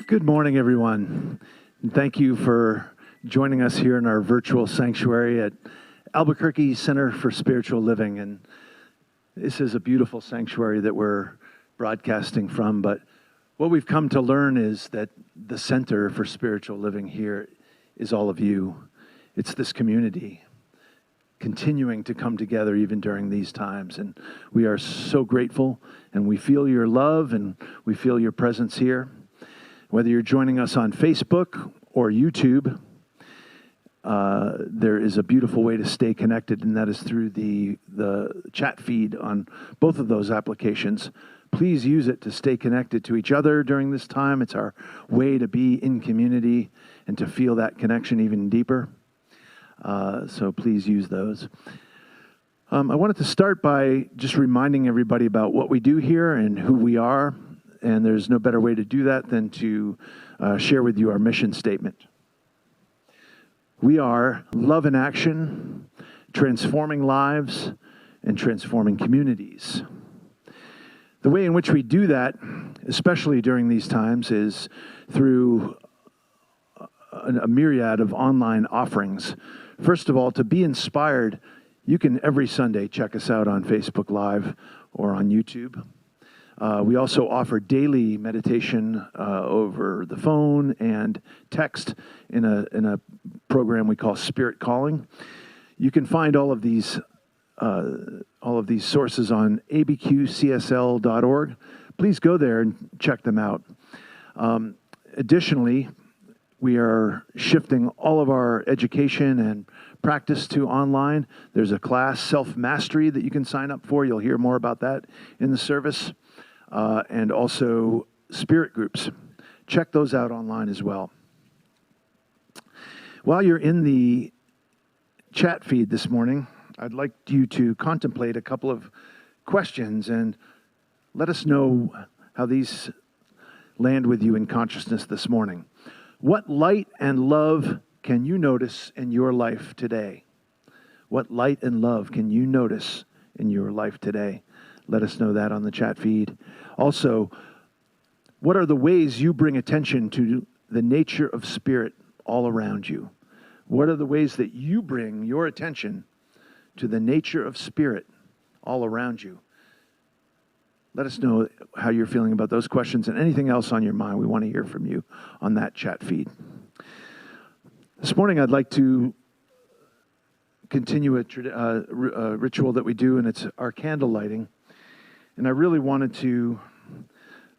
Good morning, everyone. And thank you for joining us here in our virtual sanctuary at Albuquerque Center for Spiritual Living. And this is a beautiful sanctuary that we're broadcasting from. But what we've come to learn is that the Center for Spiritual Living here is all of you. It's this community continuing to come together even during these times. And we are so grateful, and we feel your love, and we feel your presence here. Whether you're joining us on Facebook or YouTube, there is a beautiful way to stay connected, and that is through the chat feed on both of those applications. Please use it to stay connected to each other during this time. It's our way to be in community and to feel that connection even deeper. So please use those. I wanted to start by just reminding everybody about what we do here and who we are. And there's no better way to do that than to share with you our mission statement. We are love in action, transforming lives, and transforming communities. The way in which we do that, especially during these times, is through a myriad of online offerings. First of all, to be inspired, you can every Sunday check us out on Facebook Live or on YouTube. We also offer daily meditation over the phone and text in a program we call Spirit Calling. You can find all of these sources on abqcsl.org. Please go there and check them out. Additionally, we are shifting all of our education and practice to online. There's a class, Self-Mastery, that you can sign up for. You'll hear more about that in the service. And also spirit groups. Check those out online as well. While you're in the chat feed this morning, I'd like you to contemplate a couple of questions and let us know how these land with you in consciousness this morning. What light and love can you notice in your life today? What light and love can you notice in your life today? Let us know that on the chat feed. Also, what are the ways you bring attention to the nature of spirit all around you? What are the ways that you bring your attention to the nature of spirit all around you? Let us know how you're feeling about those questions and anything else on your mind. We want to hear from you on that chat feed. This morning, I'd like to continue a ritual that we do, and it's our candle lighting. And I really wanted to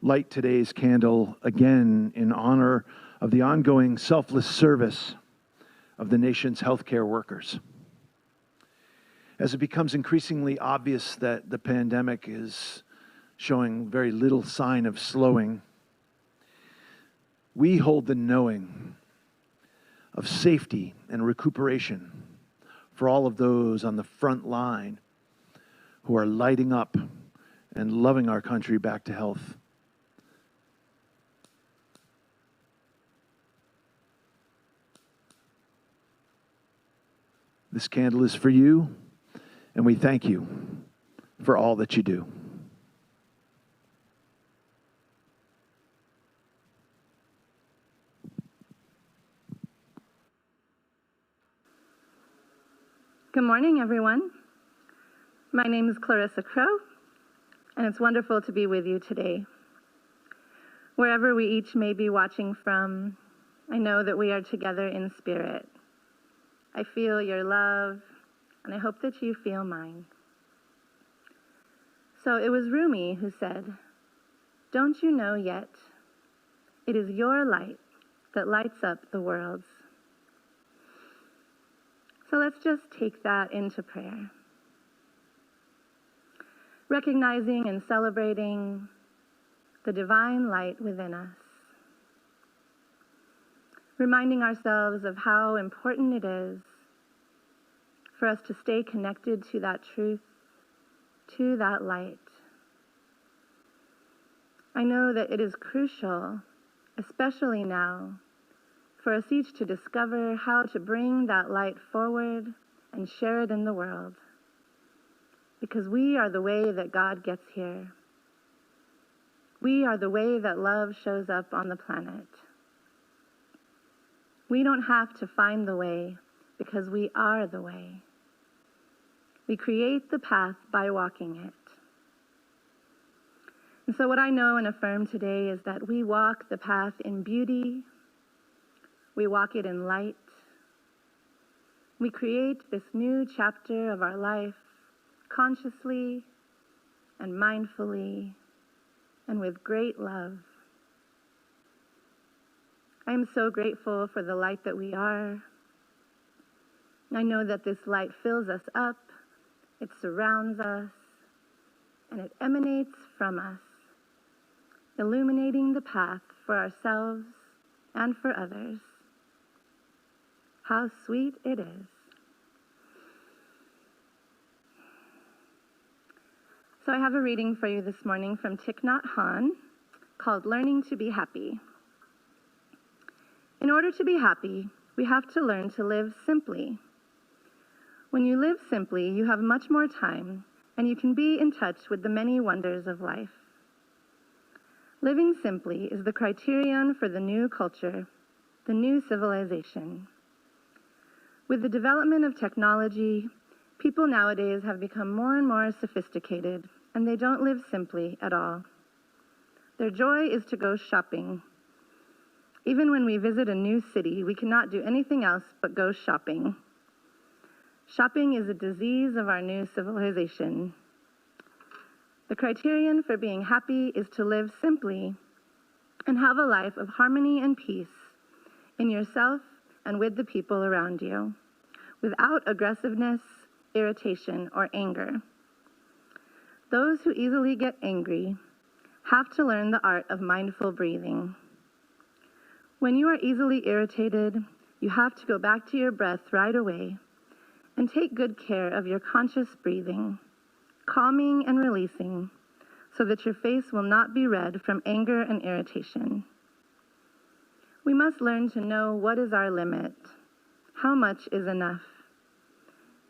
light today's candle again in honor of the ongoing selfless service of the nation's healthcare workers. As it becomes increasingly obvious that the pandemic is showing very little sign of slowing, we hold the knowing of safety and recuperation for all of those on the front line who are lighting up and loving our country back to health. This candle is for you, and we thank you for all that you do. Good morning, everyone. My name is Clarissa Crow, and it's wonderful to be with you today. Wherever we each may be watching from, I know that we are together in spirit. I feel your love, and I hope that you feel mine. So it was Rumi who said, "Don't you know yet? It is your light that lights up the worlds." So let's just take that into prayer. Recognizing and celebrating the divine light within us. Reminding ourselves of how important it is for us to stay connected to that truth, to that light. I know that it is crucial, especially now, for us each to discover how to bring that light forward and share it in the world. Because we are the way that God gets here. We are the way that love shows up on the planet. We don't have to find the way because we are the way. We create the path by walking it. And so what I know and affirm today is that we walk the path in beauty. We walk it in light. We create this new chapter of our life consciously and mindfully and with great love. I am so grateful for the light that we are. I know that this light fills us up, it surrounds us, and it emanates from us, illuminating the path for ourselves and for others. How sweet it is. So I have a reading for you this morning from Thich Nhat Hanh called Learning to be Happy. In order to be happy, we have to learn to live simply. When you live simply, you have much more time, and you can be in touch with the many wonders of life. Living simply is the criterion for the new culture, the new civilization. With the development of technology, people nowadays have become more and more sophisticated, and they don't live simply at all. Their joy is to go shopping. Even when we visit a new city, we cannot do anything else but go shopping. Shopping is a disease of our new civilization. The criterion for being happy is to live simply and have a life of harmony and peace in yourself and with the people around you, without aggressiveness, irritation, or anger. Those who easily get angry have to learn the art of mindful breathing. When you are easily irritated, you have to go back to your breath right away and take good care of your conscious breathing, calming and releasing, so that your face will not be red from anger and irritation. We must learn to know what is our limit, how much is enough.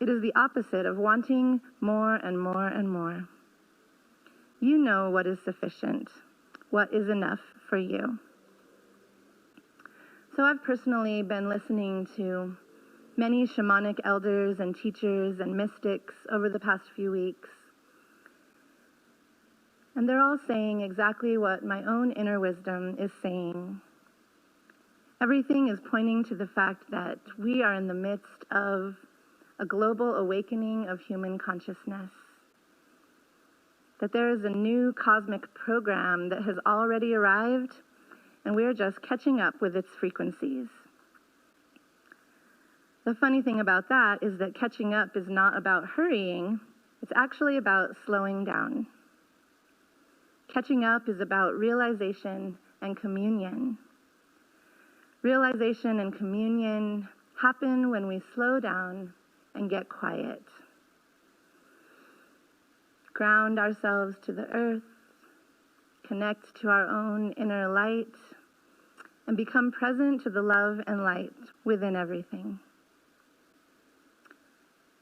It is the opposite of wanting more and more and more. You know what is sufficient, what is enough for you. So I've personally been listening to many shamanic elders and teachers and mystics over the past few weeks. And they're all saying exactly what my own inner wisdom is saying. Everything is pointing to the fact that we are in the midst of a global awakening of human consciousness. That there is a new cosmic program that has already arrived, and we are just catching up with its frequencies. The funny thing about that is that catching up is not about hurrying, it's actually about slowing down. Catching up is about realization and communion. Realization and communion happen when we slow down and get quiet. Ground ourselves to the earth, connect to our own inner light, and become present to the love and light within everything.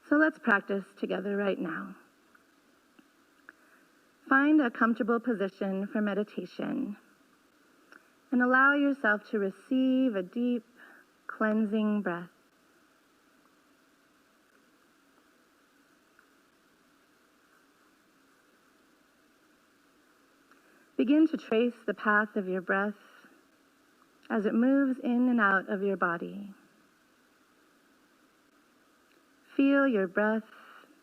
So let's practice together right now. Find a comfortable position for meditation and allow yourself to receive a deep, cleansing breath. Begin to trace the path of your breath as it moves in and out of your body. Feel your breath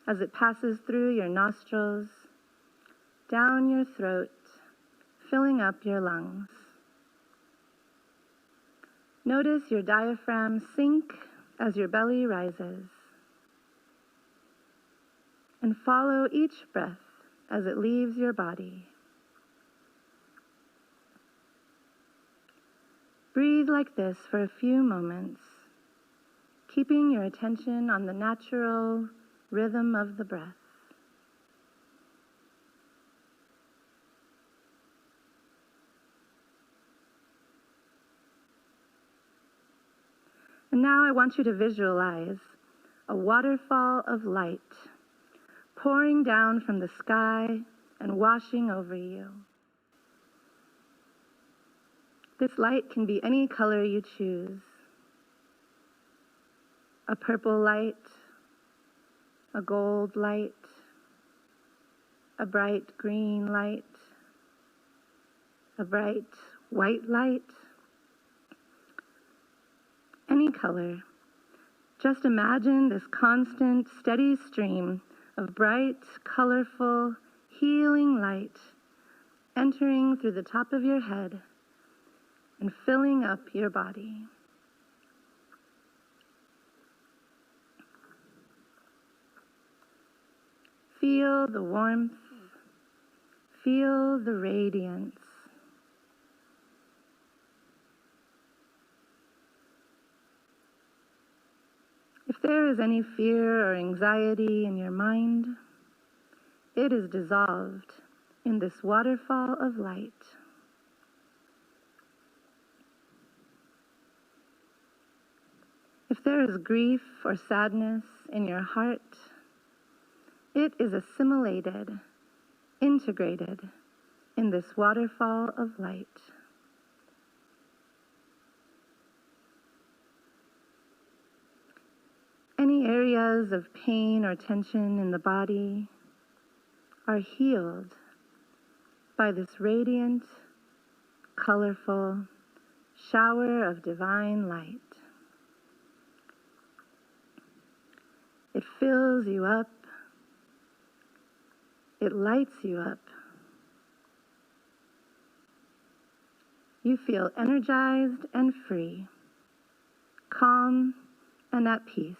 as it passes through your nostrils, down your throat, filling up your lungs. Notice your diaphragm sink as your belly rises. And follow each breath as it leaves your body. Breathe like this for a few moments, keeping your attention on the natural rhythm of the breath. And now I want you to visualize a waterfall of light pouring down from the sky and washing over you. This light can be any color you choose. A purple light, a gold light, a bright green light, a bright white light, any color. Just imagine this constant, steady stream of bright, colorful, healing light entering through the top of your head and filling up your body. Feel the warmth, feel the radiance. If there is any fear or anxiety in your mind, it is dissolved in this waterfall of light. If there is grief or sadness in your heart, it is assimilated, integrated in this waterfall of light. Any areas of pain or tension in the body are healed by this radiant, colorful shower of divine light. It fills you up. It lights you up. You feel energized and free, calm and at peace.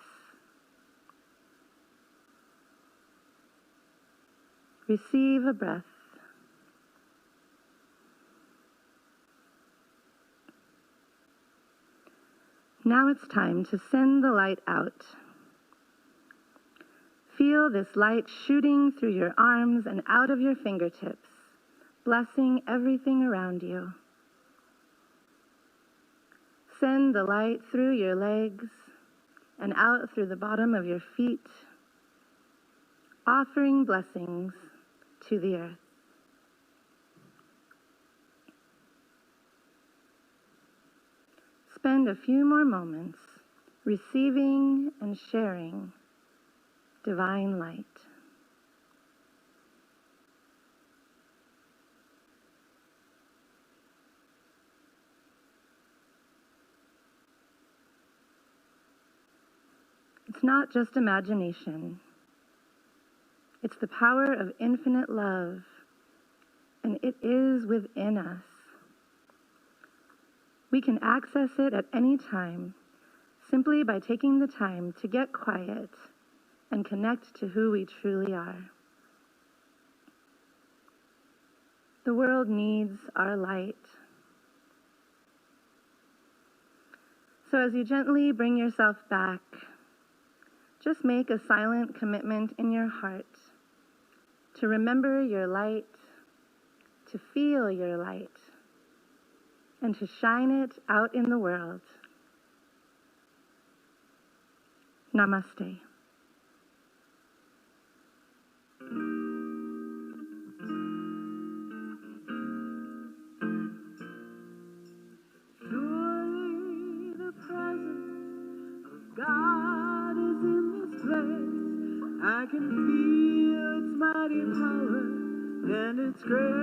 Receive a breath. Now it's time to send the light out. Feel this light shooting through your arms and out of your fingertips, blessing everything around you. Send the light through your legs and out through the bottom of your feet, offering blessings to the earth. Spend a few more moments receiving and sharing divine light. It's not just imagination. It's the power of infinite love, and it is within us. We can access it at any time simply by taking the time to get quiet and connect to who we truly are. The world needs our light. So as you gently bring yourself back, just make a silent commitment in your heart to remember your light, to feel your light, and to shine it out in the world. Namaste. Surely the presence of God is in this place. I can feel its mighty power and its grace.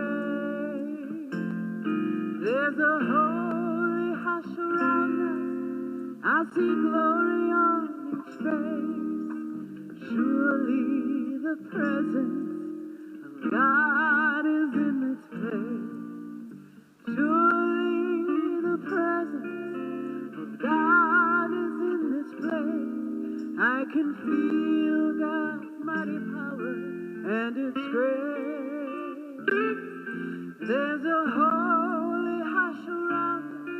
There's a holy hush around us. I see glory on each face. Surely the presence of God is in this place. Surely the presence of God is in this place. I can feel God's mighty power and its grace. There's a holy hush around us.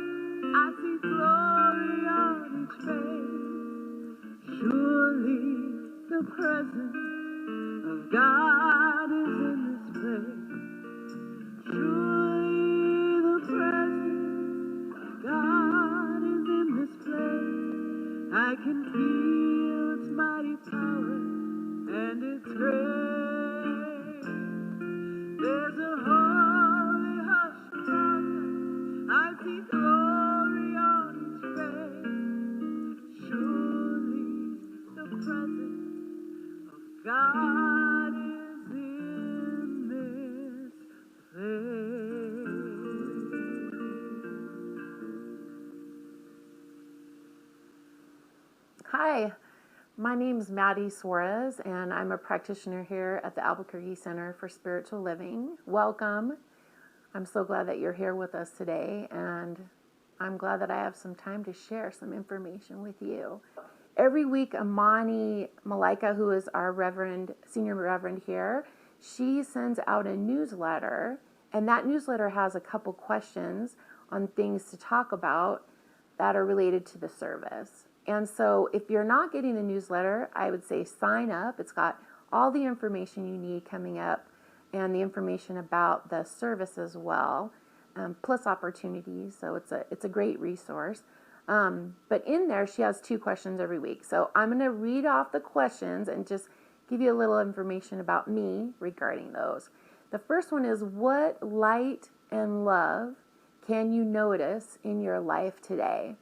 I see glory on each face. Surely the presence of God is in this place. Surely the presence of God is in this place. I can feel its mighty power and its grace. There's a holy hush around us. I see glory on each face. Surely the presence of God is in this place. Hi, my name is Madi Suarez, and I'm a practitioner here at the Albuquerque Center for Spiritual Living. Welcome. I'm so glad that you're here with us today, and I'm glad that I have some time to share some information with you. Every week, Amani Malika, who is our senior reverend here, she sends out a newsletter, and that newsletter has a couple questions on things to talk about that are related to the service. And so if you're not getting the newsletter, I would say sign up. It's got all the information you need coming up and the information about the service as well, plus opportunities. So it's a great resource. But in there, she has 2 questions every week. So I'm going to read off the questions and just give you a little information about me regarding those. The first one is, what light and love can you notice in your life today?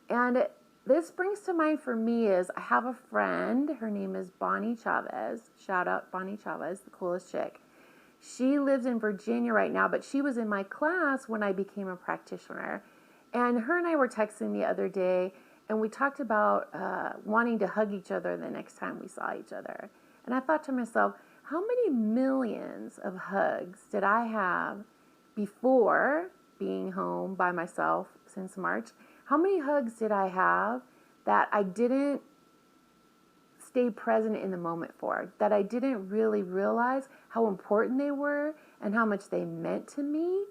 And this brings to mind for me is I have a friend. Her name is Bonnie Chavez. Shout out Bonnie Chavez, the coolest chick. She lives in Virginia right now, but she was in my class when I became a practitioner. And her and I were texting the other day, and we talked about wanting to hug each other the next time we saw each other. And I thought to myself, how many millions of hugs did I have before being home by myself since March? How many hugs did I have that I didn't stay present in the moment for, that I didn't really realize how important they were and how much they meant to me,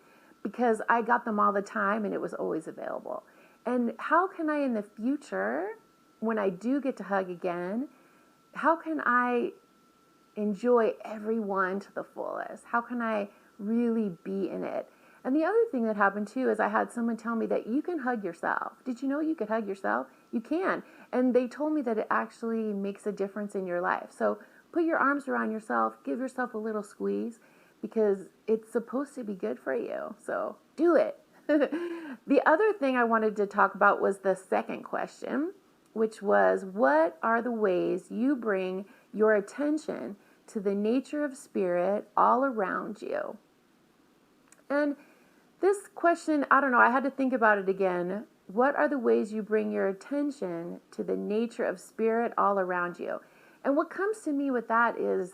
because I got them all the time and it was always available? And how can I in the future, when I do get to hug again, how can I enjoy everyone to the fullest? How can I really be in it? And the other thing that happened too is I had someone tell me that you can hug yourself. Did you know you could hug yourself? You can. And they told me that it actually makes a difference in your life. So put your arms around yourself, give yourself a little squeeze, because it's supposed to be good for you. So do it. The other thing I wanted to talk about was the second question, which was, what are the ways you bring your attention to the nature of spirit all around you? And this question, I don't know, I had to think about it again. What are the ways you bring your attention to the nature of spirit all around you? And what comes to me with that is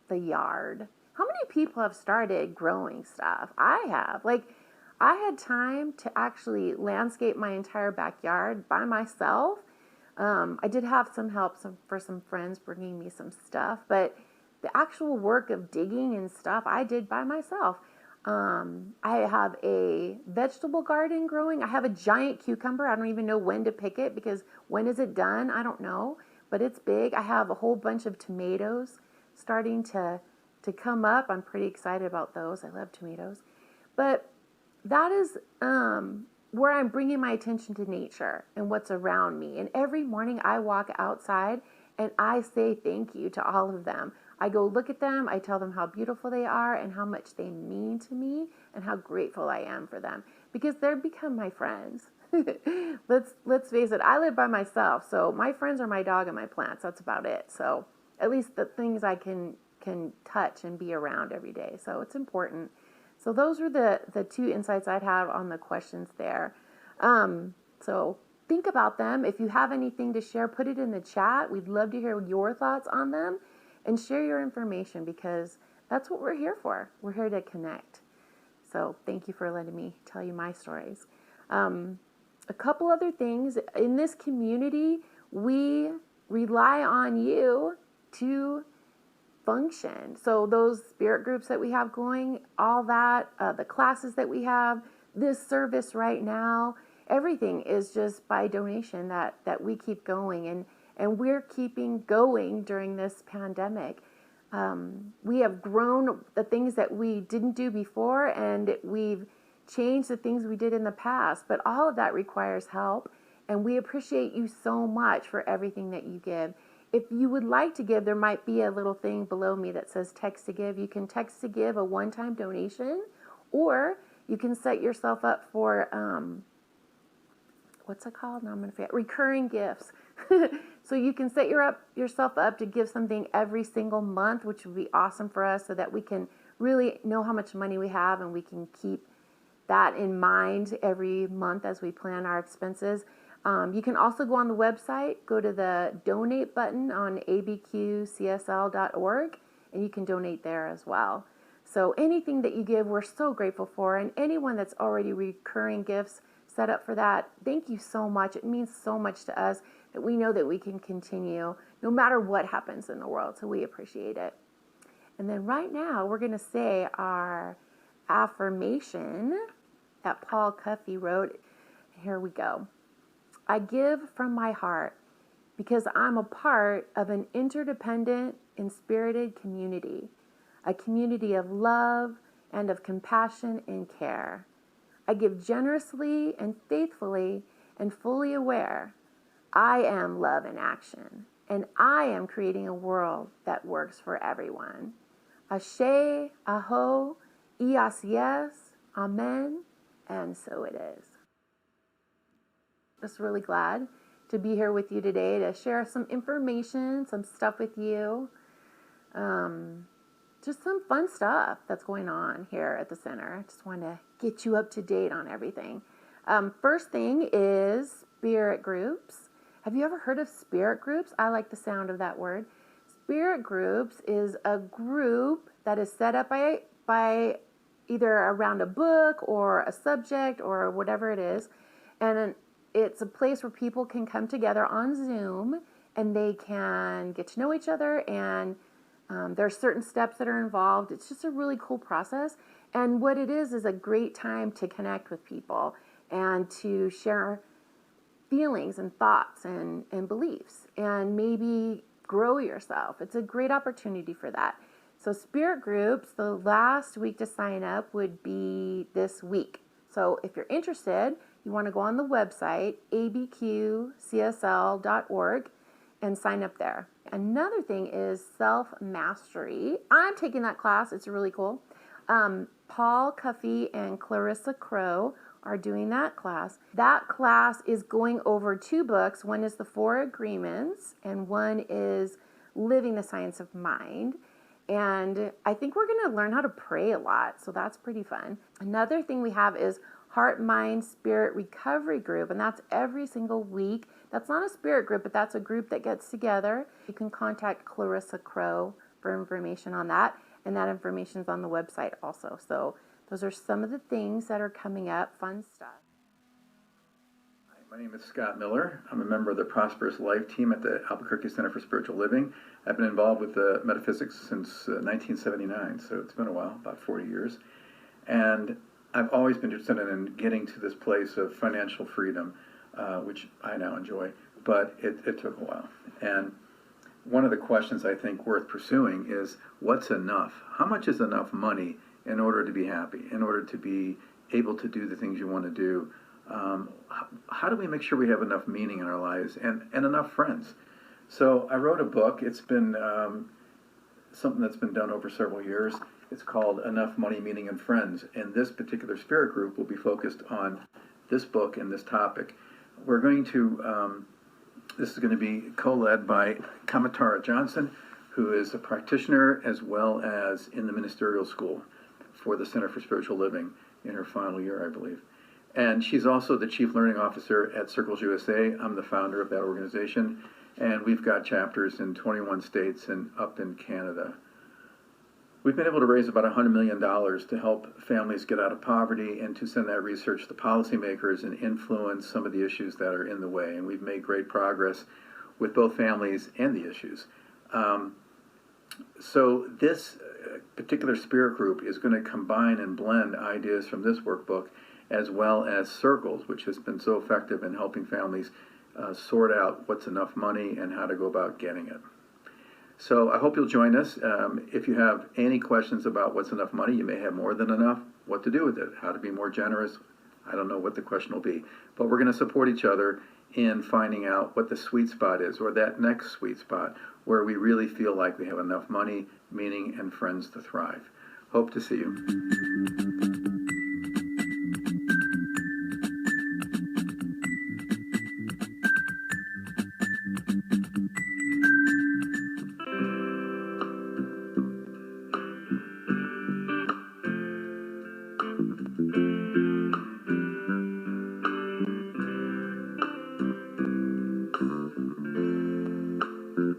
the yard. How many people have started growing stuff? I have. I had time to actually landscape my entire backyard by myself I did have some help for some friends bringing me some stuff, but the actual work of digging and stuff I did by myself. I have a vegetable garden growing. I have a giant cucumber. I don't even know when to pick it because when is it done? I don't know, but it's big. I have a whole bunch of tomatoes starting to come up. I'm pretty excited about those. I love tomatoes. But that is where I'm bringing my attention to nature and what's around me. And every morning I walk outside and I say thank you to all of them. I go look at them, I tell them how beautiful they are and how much they mean to me and how grateful I am for them because they've become my friends. Let's face it, I live by myself, so my friends are my dog and my plants. That's about it. So at least the things I can touch and be around every day. So it's important. So those were the two insights I'd have on the questions there. So think about them. If you have anything to share, put it in the chat. We'd love to hear your thoughts on them and share your information because that's what we're here for. We're here to connect. So thank you for letting me tell you my stories. A couple other things. In this community, we rely on you to function. So those spirit groups that we have going, all that, the classes that we have, this service right now, everything is just by donation that we keep going. And we're keeping going during this pandemic. We have grown the things that we didn't do before, and we've changed the things we did in the past. But all of that requires help, and we appreciate you so much for everything that you give. If you would like to give, there might be a little thing below me that says text to give. You can text to give a one-time donation, or you can set yourself up for, what's it called? Now I'm going to forget. Recurring gifts. So you can set yourself up to give something every single month, which would be awesome for us so that we can really know how much money we have and we can keep that in mind every month as we plan our expenses. You can also go on the website, go to the donate button on abqcsl.org, and you can donate there as well. So anything that you give, we're so grateful for. And anyone that's already recurring gifts set up for that, thank you so much. It means so much to us that we know that we can continue no matter what happens in the world. So we appreciate it. And then right now, we're going to say our affirmation that Paul Cuffey wrote. Here we go. I give from my heart because I'm a part of an interdependent, inspirited community, a community of love and of compassion and care. I give generously and faithfully and fully aware I am love in action, and I am creating a world that works for everyone. Ashe, aho, K.I.S.S, amen, and so it is. Just really glad to be here with you today to share some information, some stuff with you. Just some fun stuff that's going on here at the center. I just want to get you up to date on everything. First thing is spirit groups. Have you ever heard of spirit groups? I like the sound of that word. Spirit groups is a group that is set up by either around a book or a subject or whatever it is. And it's a place where people can come together on Zoom and they can get to know each other, and there are certain steps that are involved. It's just a really cool process. And what it is a great time to connect with people and to share feelings and thoughts and beliefs and maybe grow yourself. It's a great opportunity for that. So spirit groups, the last week to sign up would be this week. So if you're interested, you want to go on the website, abqcsl.org, and sign up there. Another thing is self-mastery. I'm taking that class. It's really cool. Paul Cuffey and Clarissa Crow are doing that class. That class is going over two books. One is The Four Agreements, and one is Living the Science of Mind. And I think we're going to learn how to pray a lot, so that's pretty fun. Another thing we have is Heart, Mind, Spirit Recovery Group, and that's every single week. That's not a spirit group, but that's a group that gets together. You can contact Clarissa Crow for information on that, and that information is on the website also. So those are some of the things that are coming up, fun stuff. My name is Scott Miller. I'm a member of the Prosperous Life team at the Albuquerque Center for Spiritual Living. I've been involved with the metaphysics since 1979, so it's been a while, about 40 years. And I've always been interested in getting to this place of financial freedom, which I now enjoy, but it took a while. And one of the questions I think worth pursuing is, what's enough? How much is enough money in order to be happy, in order to be able to do the things you want to do? How do we make sure we have enough meaning in our lives and enough friends? So I wrote a book. It's been something that's been done over several years. It's called Enough Money, Meaning, and Friends. And this particular spirit group will be focused on this book and this topic. We're going to, this is going to be co-led by Kamatara Johnson, who is a practitioner as well as in the ministerial school for the Center for Spiritual Living in her final year, I believe. And she's also the Chief Learning Officer at Circles USA. I'm the founder of that organization. And we've got chapters in 21 states and up in Canada. We've been able to raise about $100 million to help families get out of poverty and to send that research to policymakers and influence some of the issues that are in the way. And we've made great progress with both families and the issues. So this particular spirit group is going to combine and blend ideas from this workbook as well as Circles, which has been so effective in helping families sort out what's enough money and how to go about getting it. So I hope you'll join us. If you have any questions about what's enough money, you may have more than enough, what to do with it, how to be more generous. I don't know what the question will be, but we're going to support each other in finding out what the sweet spot is, or that next sweet spot where we really feel like we have enough money, meaning, and friends to thrive. Hope to see you.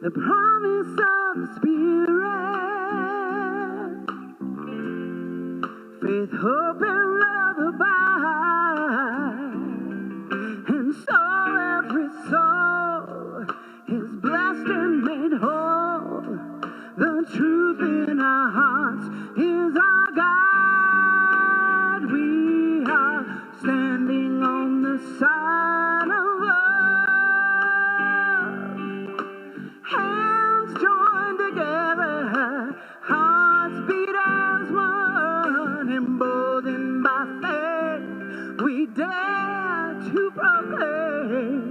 The promise of the Spirit, faith, hope, and love abide, and so every soul is blessed and made whole. The truth in our hearts is our guide. We are standing on the side of love. Hands joined together, hearts beat as one, emboldened by faith, we dare to proclaim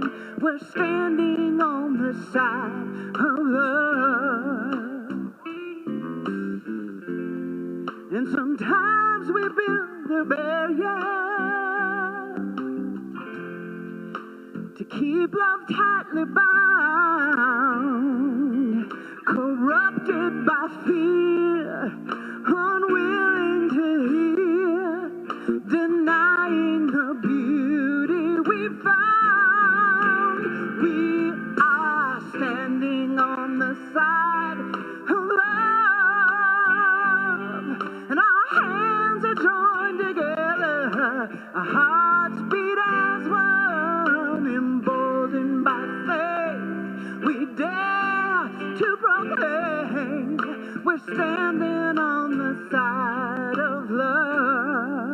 we're standing on the side of love. And sometimes we build the barrier to keep love tightly bound, corrupted by fear, unwilling to hear, denying the beauty we found. We are standing on the side of love, and our hands are joined together, our hearts beat as one, emboldened by faith, we dare to proclaim we're standing on the side of love.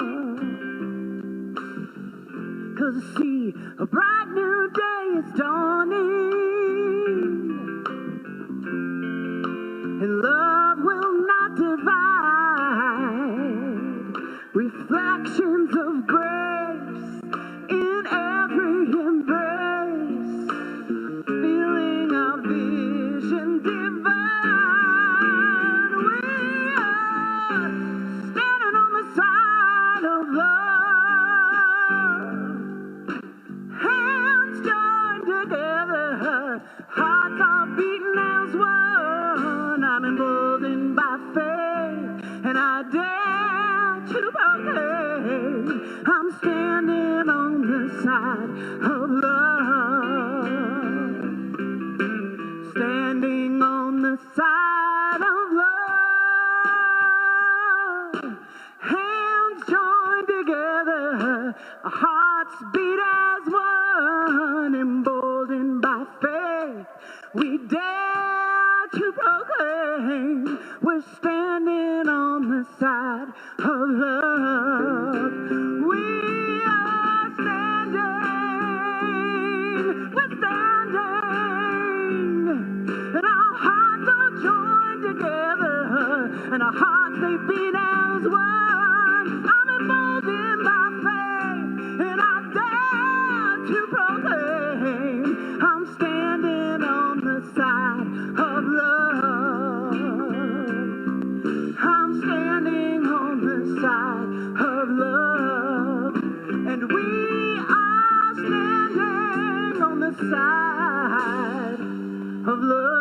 'Cause see, a bright new day is dawning, and love will not divide. Reflections of grace in every embrace, feeling our vision divine. We are standing on the side of love. Hands joined together, hearts are beating as one. I'm emboldened by faith, and I dare to proclaim I'm standing on the side of love. Standing on the side of love. Hands joined together, our hearts beat as one. of love. We are standing, we're standing, and our hearts are joined together, and our hearts they beat as one. I'm emboldened by faith, and I dare to proclaim I'm standing on the side of love. I'm standing on the side of love, and we are standing on the side of love.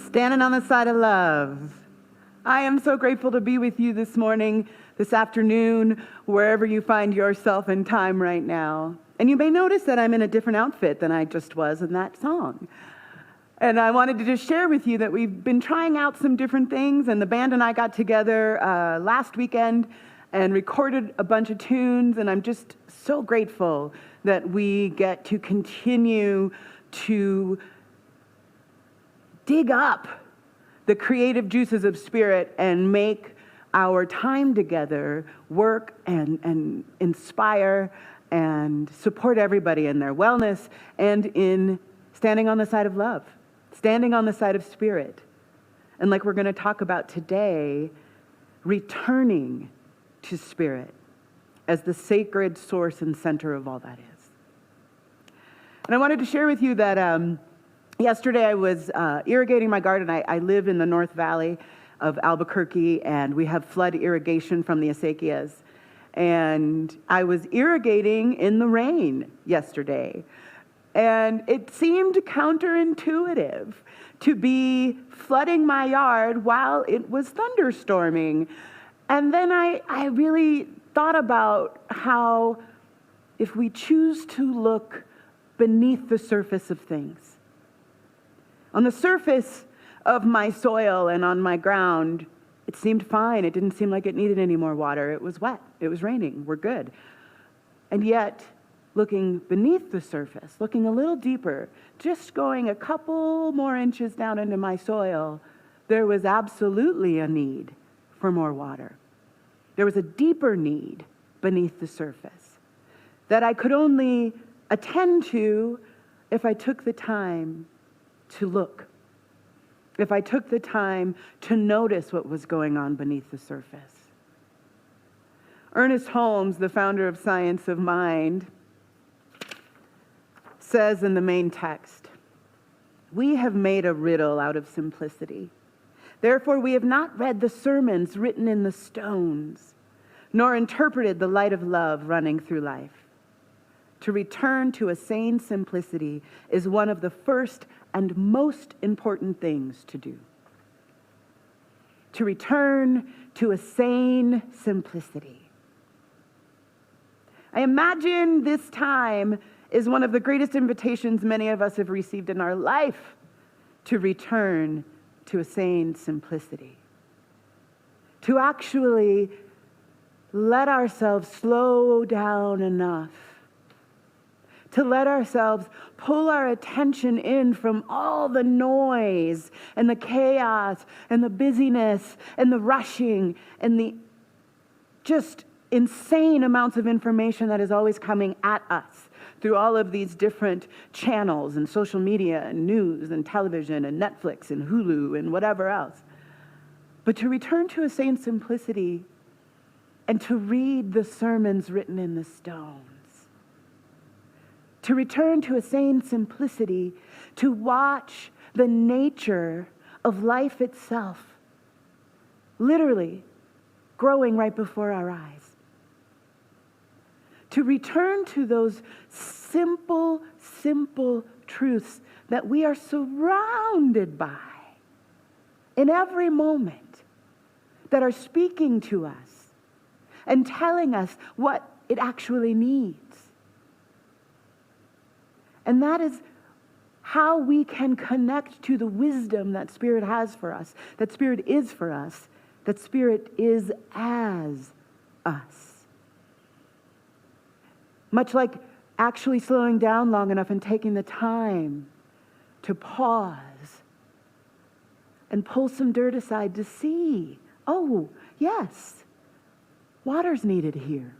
Standing on the side of love. I am so grateful to be with you this morning, this afternoon, wherever you find yourself in time right now. And you may notice that I'm in a different outfit than I just was in that song. And I wanted to just share with you that we've been trying out some different things, and the band and I got together last weekend and recorded a bunch of tunes, and I'm just so grateful that we get to continue to dig up the creative juices of spirit and make our time together work and inspire and support everybody in their wellness and in standing on the side of love, standing on the side of spirit. And like we're going to talk about today, returning to spirit as the sacred source and center of all that is. And I wanted to share with you that yesterday I was irrigating my garden. I live in the North Valley of Albuquerque, and we have flood irrigation from the acequias. And I was irrigating in the rain yesterday. And it seemed counterintuitive to be flooding my yard while it was thunderstorming. And then I really thought about how if we choose to look beneath the surface of things, on the surface of my soil and on my ground, it seemed fine. It didn't seem like it needed any more water. It was wet. It was raining. We're good. And yet, looking beneath the surface, looking a little deeper, just going a couple more inches down into my soil, there was absolutely a need for more water. There was a deeper need beneath the surface that I could only attend to if I took the time to look, if I took the time to notice what was going on beneath the surface. Ernest Holmes, the founder of Science of Mind, says in the main text, "We have made a riddle out of simplicity. Therefore we have not read the sermons written in the stones, nor interpreted the light of love running through life. To return to a sane simplicity is one of the first and most important things to do." To return to a sane simplicity. I imagine this time is one of the greatest invitations many of us have received in our life, to return to a sane simplicity. To actually let ourselves slow down enough, to let ourselves pull our attention in from all the noise and the chaos and the busyness and the rushing and the just insane amounts of information that is always coming at us through all of these different channels and social media and news and television and Netflix and Hulu and whatever else. But to return to a sane simplicity and to read the sermons written in the stones. To return to a sane simplicity, to watch the nature of life itself literally growing right before our eyes. To return to those simple truths that we are surrounded by in every moment, that are speaking to us and telling us what it actually needs. And that is how we can connect to the wisdom that Spirit has for us, that Spirit is for us, that Spirit is as us. Much like actually slowing down long enough and taking the time to pause and pull some dirt aside to see, oh, yes, water's needed here.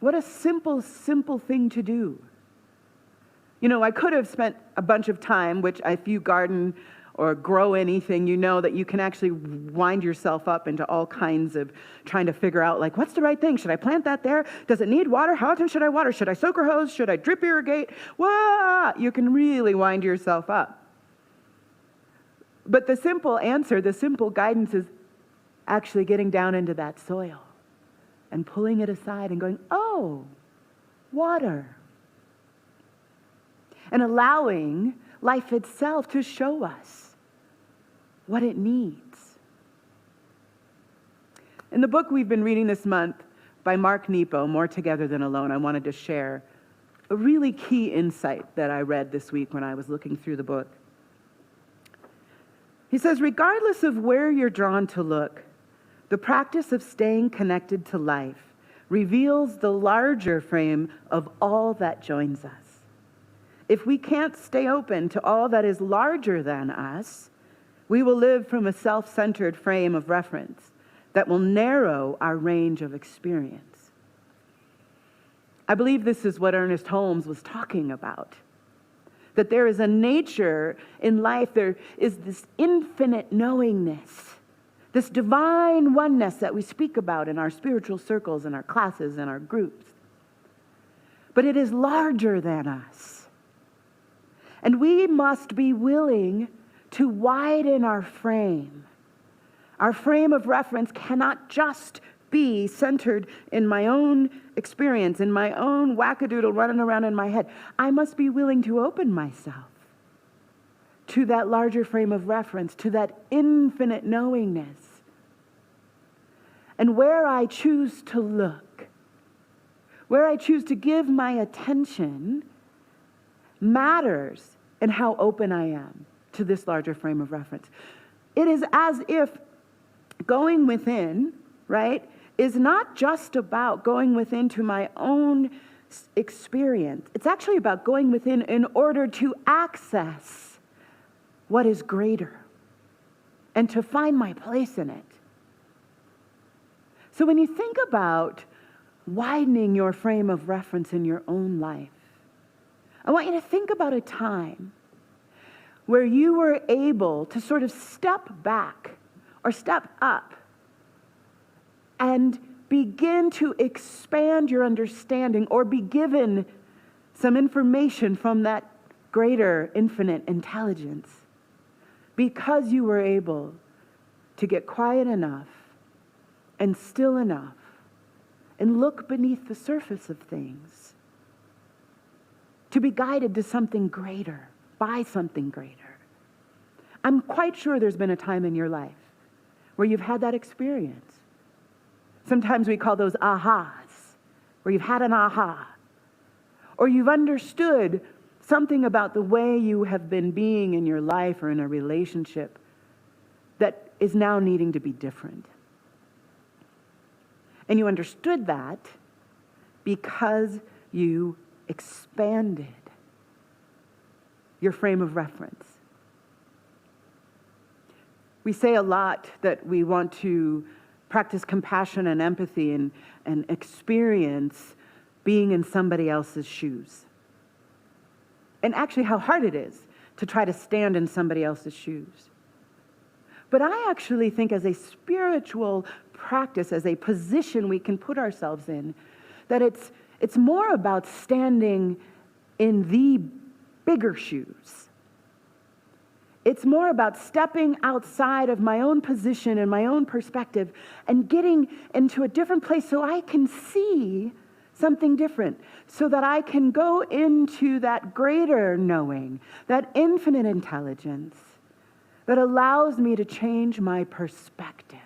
What a simple, simple thing to do. You know, I could have spent a bunch of time, which if you garden or grow anything, you know that you can actually wind yourself up into all kinds of trying to figure out, like, what's the right thing? Should I plant that there? Does it need water? How often should I water? Should I soak or hose? Should I drip irrigate? Wah! You can really wind yourself up. But the simple answer, the simple guidance is actually getting down into that soil and pulling it aside and going, oh, water. And allowing life itself to show us what it needs. In the book we've been reading this month by Mark Nepo, More Together Than Alone, I wanted to share a really key insight that I read this week when I was looking through the book. He says, regardless of where you're drawn to look, the practice of staying connected to life reveals the larger frame of all that joins us. If we can't stay open to all that is larger than us, we will live from a self-centered frame of reference that will narrow our range of experience. I believe this is what Ernest Holmes was talking about. That there is a nature in life, there is this infinite knowingness, this divine oneness that we speak about in our spiritual circles, in our classes, in our groups. But it is larger than us. And we must be willing to widen our frame. Our frame of reference cannot just be centered in my own experience, in my own wackadoodle running around in my head. I must be willing to open myself to that larger frame of reference, to that infinite knowingness. And where I choose to look, where I choose to give my attention, matters in how open I am to this larger frame of reference. It is as if going within, right, is not just about going within to my own experience. It's actually about going within in order to access what is greater and to find my place in it. So when you think about widening your frame of reference in your own life, I want you to think about a time where you were able to sort of step back or step up and begin to expand your understanding or be given some information from that greater infinite intelligence because you were able to get quiet enough and still enough and look beneath the surface of things to be guided to something greater, by something greater. I'm quite sure there's been a time in your life where you've had that experience. Sometimes we call those ahas, where you've had an aha, or you've understood something about the way you have been being in your life or in a relationship that is now needing to be different. And you understood that because you expanded your frame of reference. We say a lot that we want to practice compassion and empathy and experience being in somebody else's shoes. And actually how hard it is to try to stand in somebody else's shoes. But I actually think as a spiritual practice, as a position we can put ourselves in, that it's more about standing in the bigger shoes. It's more about stepping outside of my own position and my own perspective and getting into a different place so I can see something different, so that I can go into that greater knowing, that infinite intelligence that allows me to change my perspective.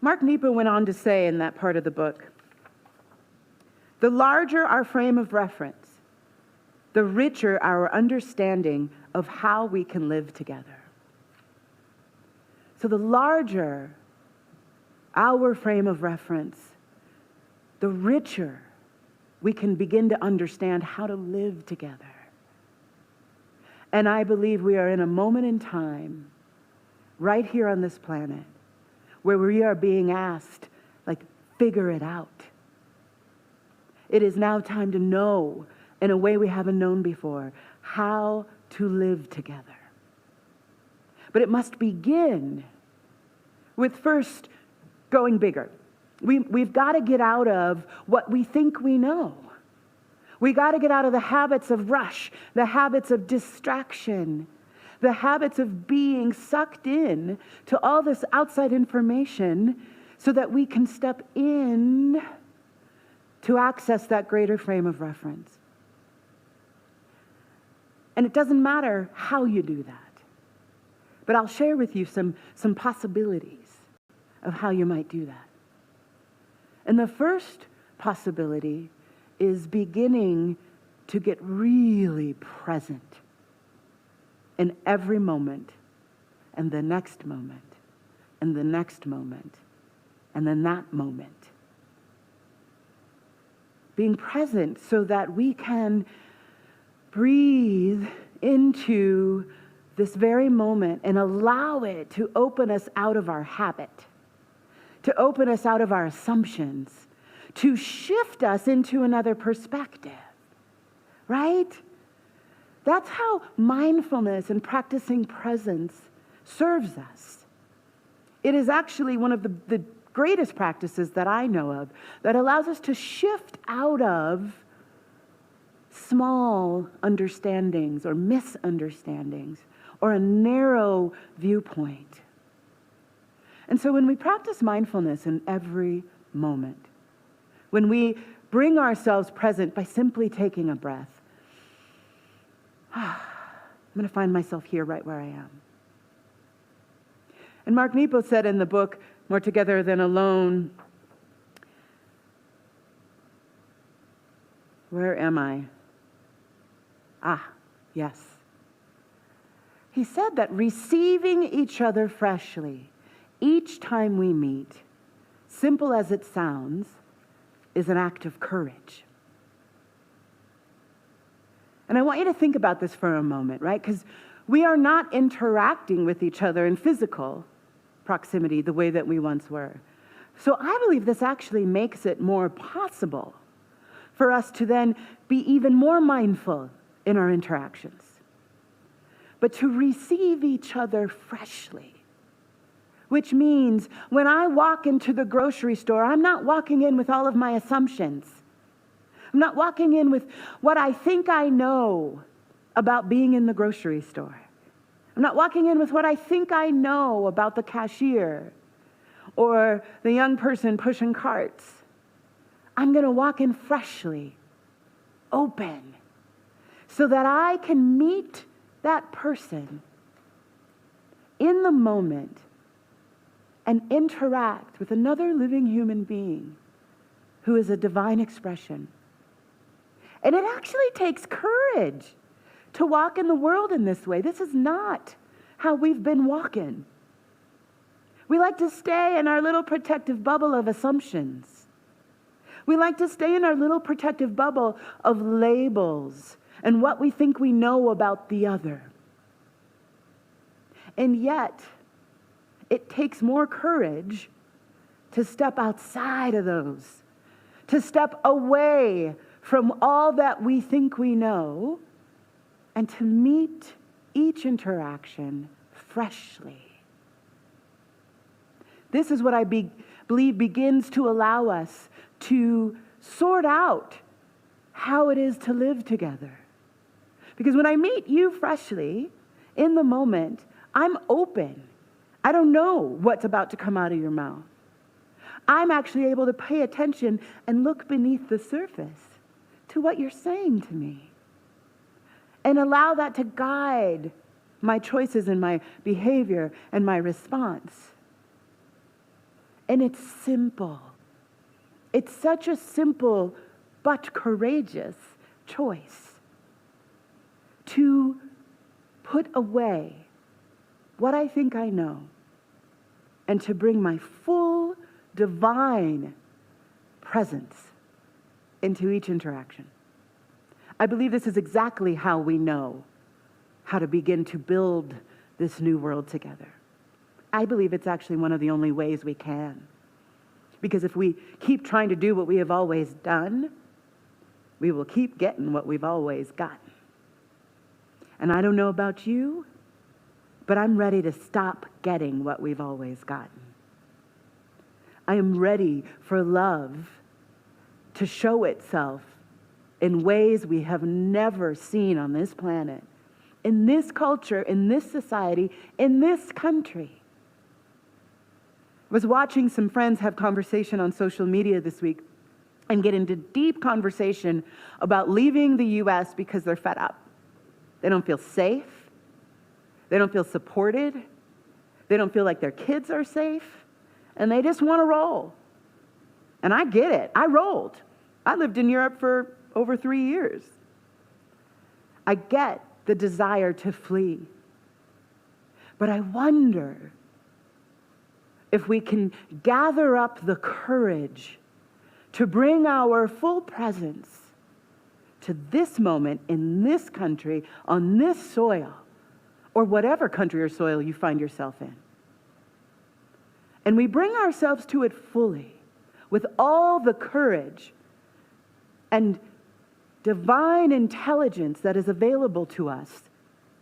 Mark Nepo went on to say in that part of the book, the larger our frame of reference, the richer our understanding of how we can live together. So the larger our frame of reference, the richer we can begin to understand how to live together. And I believe we are in a moment in time, right here on this planet, where we are being asked, like, figure it out. It is now time to know, in a way we haven't known before, how to live together. But it must begin with first going bigger. We've got to get out of what we think we know. We got to get out of the habits of rush, the habits of distraction, the habits of being sucked in to all this outside information so that we can step in to access that greater frame of reference. And it doesn't matter how you do that. But I'll share with you some possibilities of how you might do that. And the first possibility is beginning to get really present in every moment, and the next moment, and the next moment, and then that moment. Being present so that we can breathe into this very moment and allow it to open us out of our habit, to open us out of our assumptions, to shift us into another perspective, right? That's how mindfulness and practicing presence serves us. It is actually one of the greatest practices that I know of that allows us to shift out of small understandings or misunderstandings or a narrow viewpoint. And so when we practice mindfulness in every moment, when we bring ourselves present by simply taking a breath, I'm going to find myself here right where I am. And Mark Nepo said in the book, More Together Than Alone, where am I? Yes. He said that receiving each other freshly each time we meet, simple as it sounds, is an act of courage. And I want you to think about this for a moment, right? Because we are not interacting with each other in physical proximity the way that we once were. So I believe this actually makes it more possible for us to then be even more mindful in our interactions, but to receive each other freshly, which means when I walk into the grocery store, I'm not walking in with all of my assumptions. I'm not walking in with what I think I know about being in the grocery store. I'm not walking in with what I think I know about the cashier or the young person pushing carts. I'm going to walk in freshly, open, so that I can meet that person in the moment and interact with another living human being who is a divine expression. And it actually takes courage to walk in the world in this way. This is not how we've been walking. We like to stay in our little protective bubble of assumptions. We like to stay in our little protective bubble of labels and what we think we know about the other. And yet, it takes more courage to step outside of those, to step away from all that we think we know, and to meet each interaction freshly. This is what I believe begins to allow us to sort out how it is to live together. Because when I meet you freshly, in the moment, I'm open. I don't know what's about to come out of your mouth. I'm actually able to pay attention and look beneath the surface to what you're saying to me, and allow that to guide my choices and my behavior and my response. And it's simple. It's such a simple but courageous choice to put away what I think I know and to bring my full divine presence into each interaction. I believe this is exactly how we know how to begin to build this new world together. I believe it's actually one of the only ways we can. Because if we keep trying to do what we have always done, we will keep getting what we've always gotten. And I don't know about you, but I'm ready to stop getting what we've always gotten. I am ready for love to show itself in ways we have never seen on this planet, in this culture, in this society, in this country. I was watching some friends have conversation on social media this week and get into deep conversation about leaving the U.S. because they're fed up. They don't feel safe. They don't feel supported. They don't feel like their kids are safe. And they just want to roll. And I get it. I rolled. I lived in Europe for over 3 years. I get the desire to flee. But I wonder if we can gather up the courage to bring our full presence to this moment in this country, on this soil, or whatever country or soil you find yourself in. And we bring ourselves to it fully, with all the courage and divine intelligence that is available to us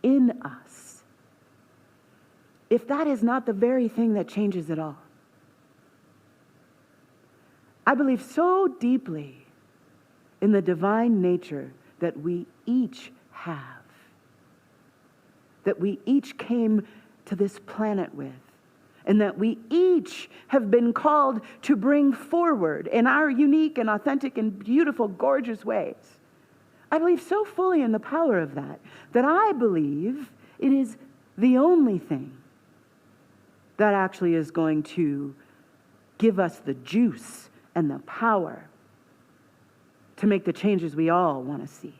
in us. If that is not the very thing that changes it all. I believe so deeply in the divine nature that we each have, that we each came to this planet with, and that we each have been called to bring forward in our unique and authentic and beautiful, gorgeous ways. I believe so fully in the power of that, that I believe it is the only thing that actually is going to give us the juice and the power to make the changes we all want to see.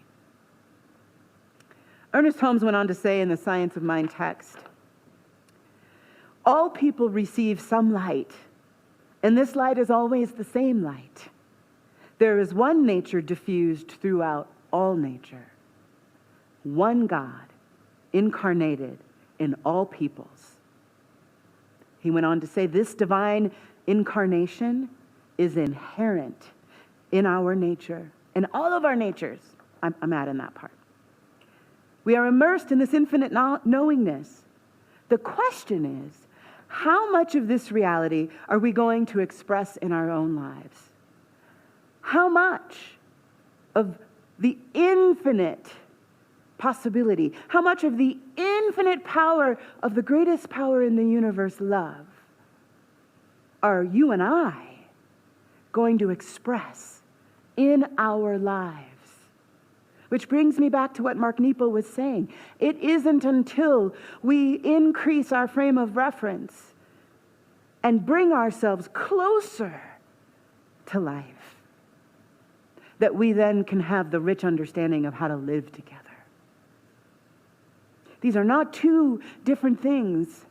Ernest Holmes went on to say in the Science of Mind text, all people receive some light, and this light is always the same light. There is one nature diffused throughout all nature, one God incarnated in all peoples. He went on to say this divine incarnation is inherent in our nature, in all of our natures. I'm adding that part. We are immersed in this infinite knowingness. The question is, how much of this reality are we going to express in our own lives? How much of the infinite possibility, how much of the infinite power of the greatest power in the universe, love, are you and I going to express in our lives? Which brings me back to what Mark Nepo was saying. It isn't until we increase our frame of reference and bring ourselves closer to life that we then can have the rich understanding of how to live together. These are not two different things.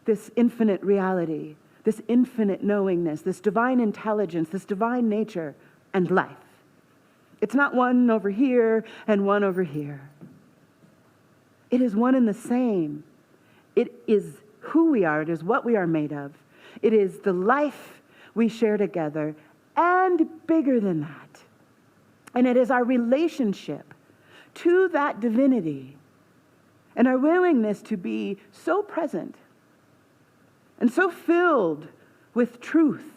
This infinite reality, this infinite knowingness, this divine intelligence, this divine nature, and life. It's not one over here and one over here. It is one and the same. It is who we are. It is what we are made of. It is the life we share together, and bigger than that. And it is our relationship to that divinity and our willingness to be so present and so filled with truth,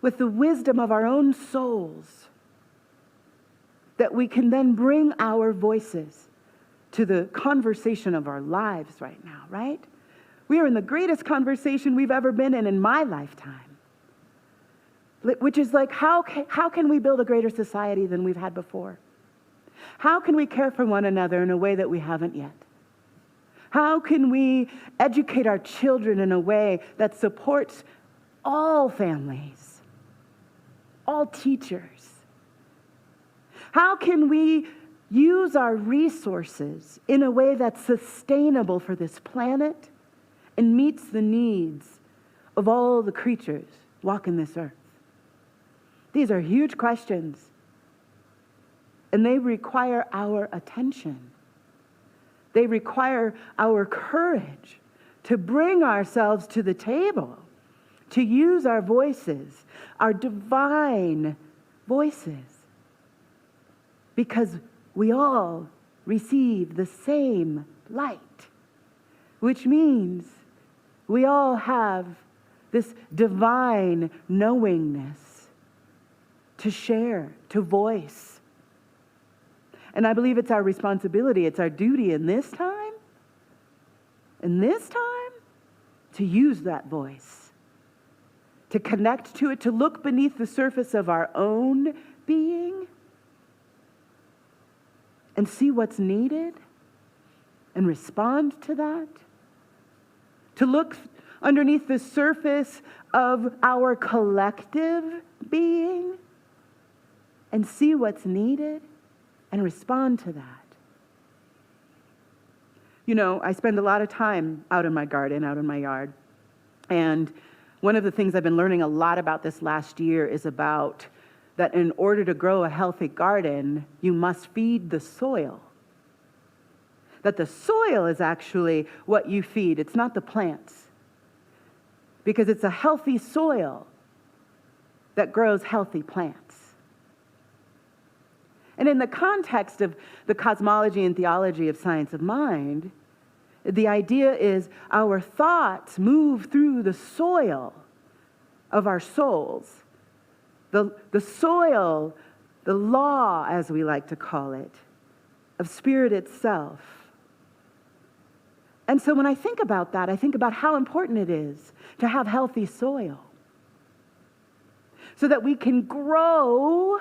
with the wisdom of our own souls, that we can then bring our voices to the conversation of our lives right now, right? We are in the greatest conversation we've ever been in my lifetime, which is like, how can we build a greater society than we've had before? How can we care for one another in a way that we haven't yet? How can we educate our children in a way that supports all families, all teachers? How can we use our resources in a way that's sustainable for this planet and meets the needs of all the creatures walking this earth? These are huge questions. And they require our attention. They require our courage to bring ourselves to the table, to use our voices, our divine voices, because we all receive the same light, which means we all have this divine knowingness to share, to voice. And I believe it's our responsibility, it's our duty in this time, to use that voice, to connect to it, to look beneath the surface of our own being and see what's needed and respond to that, to look underneath the surface of our collective being and see what's needed and respond to that. You know, I spend a lot of time out in my garden, out in my yard. And one of the things I've been learning a lot about this last year is about that in order to grow a healthy garden, you must feed the soil. That the soil is actually what you feed. It's not the plants. Because it's a healthy soil that grows healthy plants. And in the context of the cosmology and theology of science of mind, the idea is our thoughts move through the soil of our souls. The soil, the law, as we like to call it, of spirit itself. And so when I think about that, I think about how important it is to have healthy soil so that we can grow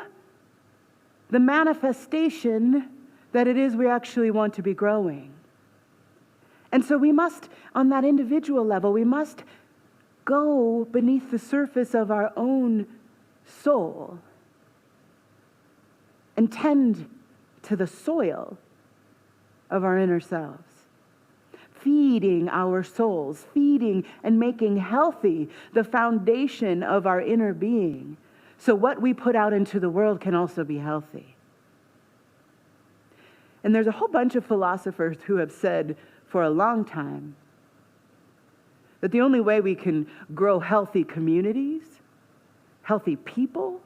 the manifestation that it is we actually want to be growing. And so we must, on that individual level, we must go beneath the surface of our own soul and tend to the soil of our inner selves. Feeding our souls, feeding and making healthy the foundation of our inner being. So what we put out into the world can also be healthy. And there's a whole bunch of philosophers who have said for a long time that the only way we can grow healthy communities, healthy people,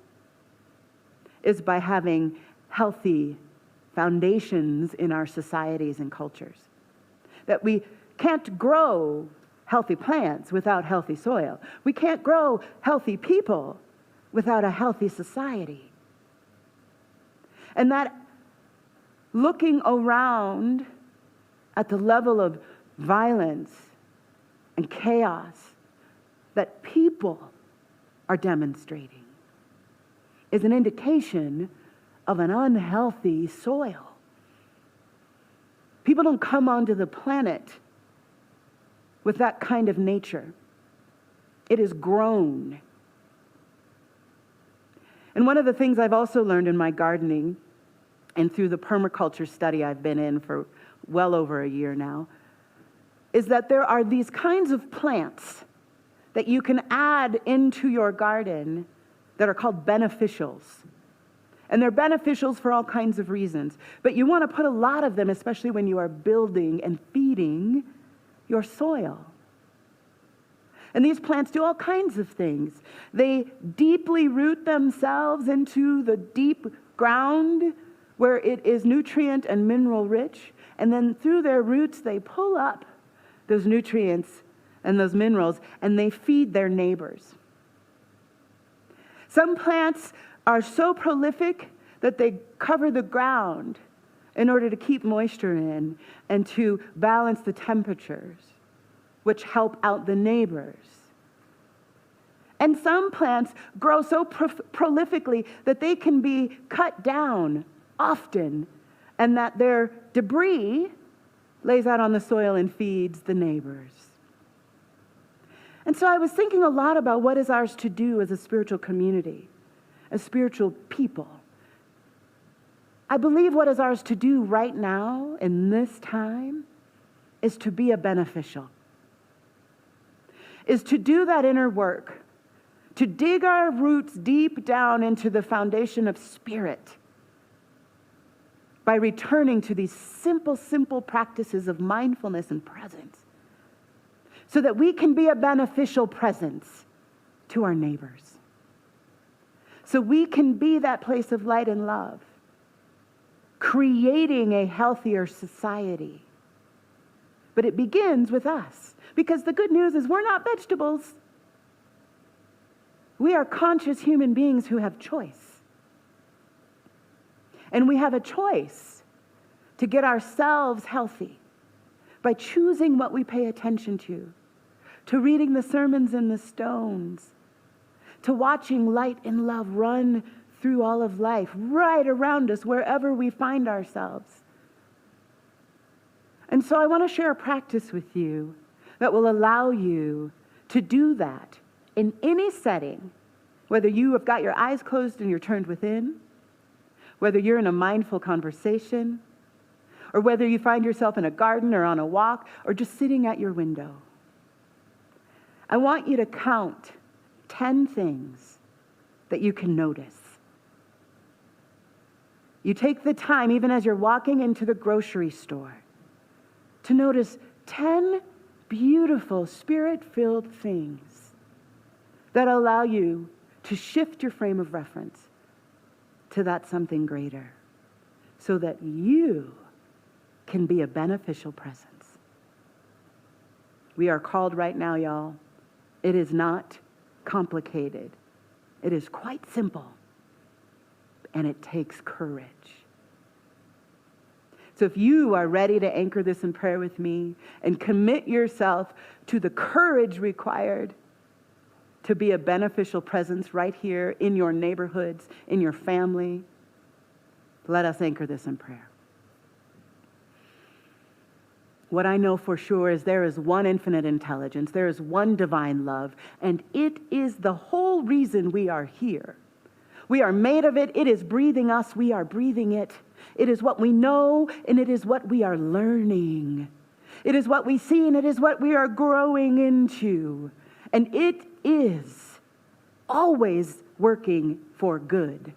is by having healthy foundations in our societies and cultures. That we can't grow healthy plants without healthy soil. We can't grow healthy people without a healthy society. And that looking around at the level of violence and chaos that people are demonstrating is an indication of an unhealthy soil. People don't come onto the planet with that kind of nature. It is grown. And one of the things I've also learned in my gardening and through the permaculture study I've been in for well over a year now is that there are these kinds of plants that you can add into your garden that are called beneficials. And they're beneficials for all kinds of reasons. But you want to put a lot of them, especially when you are building and feeding your soil. And these plants do all kinds of things. They deeply root themselves into the deep ground where it is nutrient and mineral rich. And then through their roots, they pull up those nutrients and those minerals, and they feed their neighbors. Some plants are so prolific that they cover the ground in order to keep moisture in and to balance the temperatures, which help out the neighbors. And some plants grow so prolifically that they can be cut down often, and that their debris lays out on the soil and feeds the neighbors. And so I was thinking a lot about what is ours to do as a spiritual community, as spiritual people. I believe what is ours to do right now in this time is to be a beneficial, is to do that inner work, to dig our roots deep down into the foundation of spirit by returning to these simple, simple practices of mindfulness and presence so that we can be a beneficial presence to our neighbors. So we can be that place of light and love, creating a healthier society. But it begins with us, because the good news is we're not vegetables. We are conscious human beings who have choice. And we have a choice to get ourselves healthy by choosing what we pay attention to reading the sermons in the stones, to watching light and love run through all of life, right around us, wherever we find ourselves. And so I want to share a practice with you that will allow you to do that in any setting, whether you have got your eyes closed and you're turned within, whether you're in a mindful conversation, or whether you find yourself in a garden or on a walk, or just sitting at your window. I want you to count 10 things that you can notice. You take the time, even as you're walking into the grocery store, to notice 10 beautiful, spirit-filled things that allow you to shift your frame of reference to that something greater so that you can be a beneficial presence. We are called right now, y'all. It is not complicated. It is quite simple, and it takes courage. So if you are ready to anchor this in prayer with me and commit yourself to the courage required to be a beneficial presence right here in your neighborhoods, in your family, let us anchor this in prayer. What I know for sure is there is one infinite intelligence, there is one divine love, and it is the whole reason we are here. We are made of it. It is breathing us. We are breathing it. It is what we know, and it is what we are learning. It is what we see, and it is what we are growing into. And it is always working for good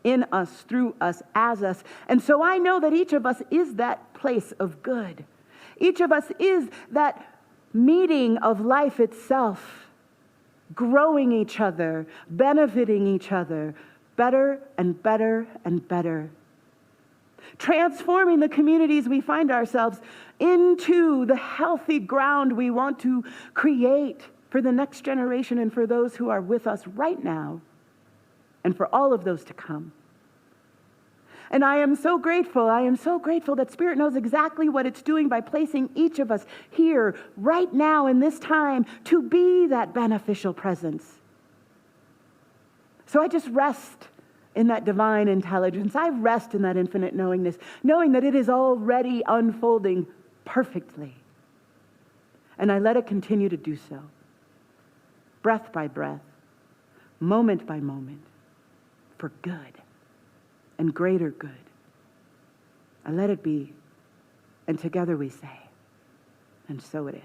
in us, through us, as us. And so I know that each of us is that place of good. Each of us is that meeting of life itself, growing each other, benefiting each other, better and better and better. Transforming the communities we find ourselves into the healthy ground we want to create for the next generation and for those who are with us right now and for all of those to come. And I am so grateful that Spirit knows exactly what it's doing by placing each of us here right now in this time to be that beneficial presence. So I just rest in that divine intelligence. I rest in that infinite knowingness, knowing that it is already unfolding perfectly. And I let it continue to do so, breath by breath, moment by moment, for good and greater good. I let it be, and together we say, and so it is.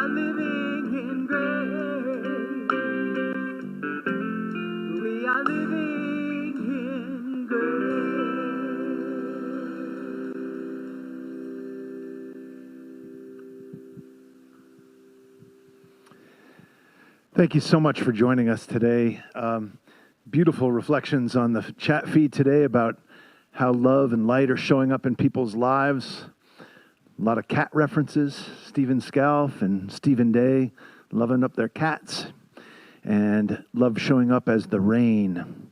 are living in grace. We are living in grace. Thank you so much for joining us today. Beautiful reflections on the chat feed today about how love and light are showing up in people's lives. A lot of cat references. Stephen Scalf and Stephen Day loving up their cats. And love showing up as the rain.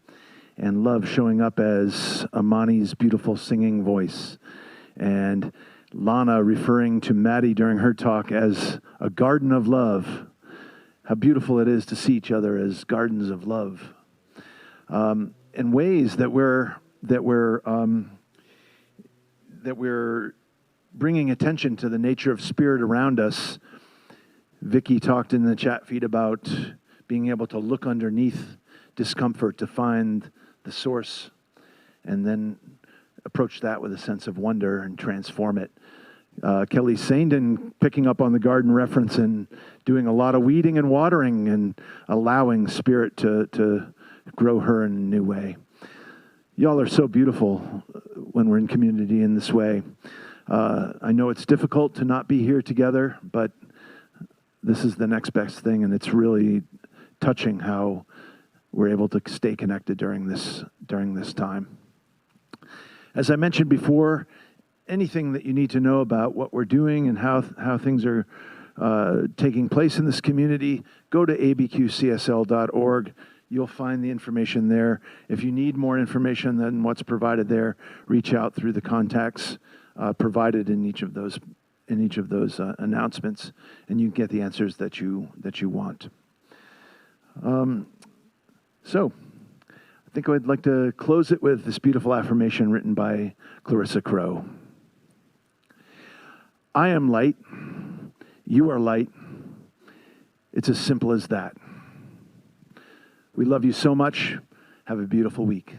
And love showing up as Amani's beautiful singing voice. And Lana referring to Madi during her talk as a garden of love. How beautiful it is to see each other as gardens of love. In ways that we're bringing attention to the nature of spirit around us. Vicky talked in the chat feed about being able to look underneath discomfort to find the source, and then approach that with a sense of wonder and transform it. Kelly Sandin picking up on the garden reference and doing a lot of weeding and watering and allowing spirit to grow her in a new way. Y'all are so beautiful when we're in community in this way. I know it's difficult to not be here together, but this is the next best thing, and it's really touching how we're able to stay connected during this time. As I mentioned before, anything that you need to know about what we're doing and how things are taking place in this community, go to abqcsl.org. You'll find the information there. If you need more information than what's provided there, reach out through the contacts provided in each of those announcements, and you get the answers that you want. So, I think I'd like to close it with this beautiful affirmation written by Clarissa Crowe. I am light. You are light. It's as simple as that. We love you so much. Have a beautiful week.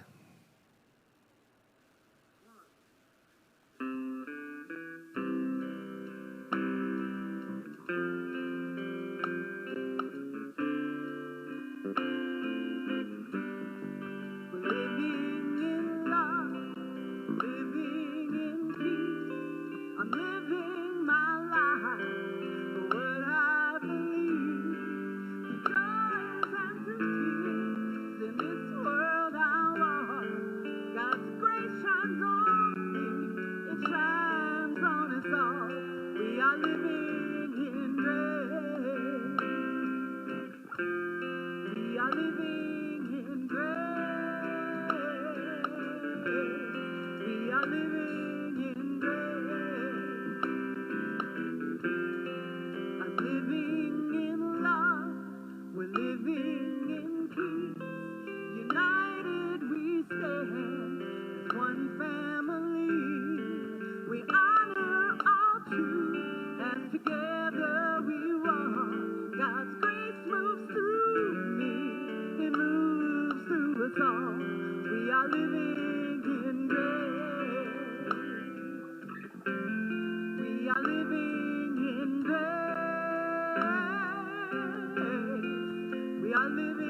We are living